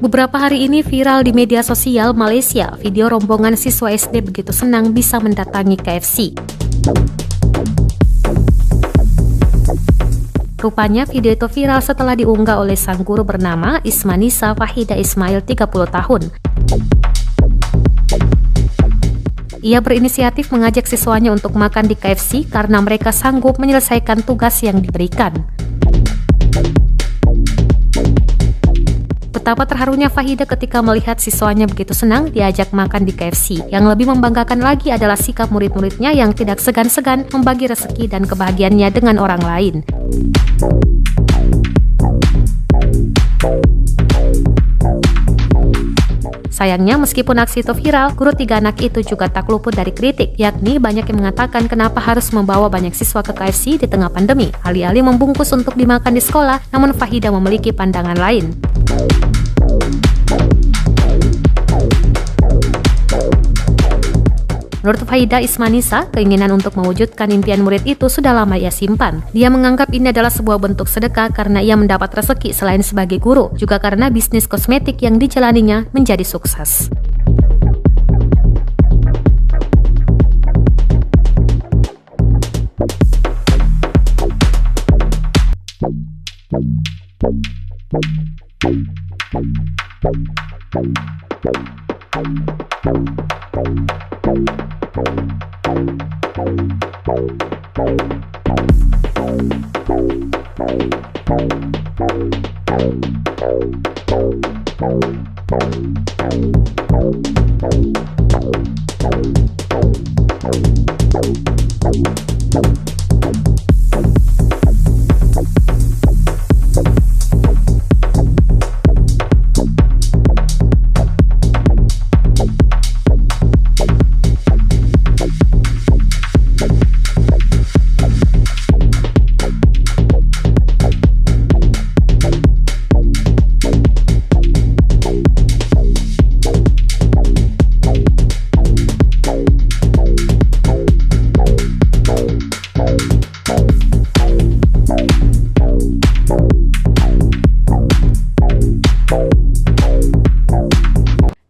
Beberapa hari ini viral di media sosial Malaysia video rombongan siswa SD begitu senang bisa mendatangi KFC. Rupanya video itu viral setelah diunggah oleh sang guru bernama Ismanisa Fahida Ismail 30 tahun. Ia berinisiatif mengajak siswanya untuk makan di KFC karena mereka sanggup menyelesaikan tugas yang diberikan. Betapa terharunya Fahida ketika melihat siswanya begitu senang diajak makan di KFC. Yang lebih membanggakan lagi adalah sikap murid-muridnya yang tidak segan-segan membagi rezeki dan kebahagiaannya dengan orang lain. Sayangnya, meskipun aksi itu viral, guru 3 anak itu juga tak luput dari kritik, yakni banyak yang mengatakan kenapa harus membawa banyak siswa ke KFC di tengah pandemi, alih-alih membungkus untuk dimakan di sekolah, namun Fahida memiliki pandangan lain. Menurut Fahida Ismanisa, keinginan untuk mewujudkan impian murid itu sudah lama ia simpan. Dia menganggap ini adalah sebuah bentuk sedekah karena ia mendapat rezeki selain sebagai guru, juga karena bisnis kosmetik yang dijalaninya menjadi sukses.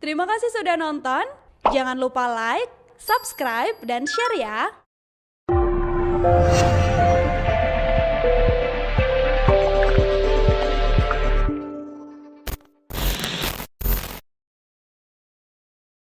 Terima kasih sudah nonton. Jangan lupa like, subscribe, dan share ya.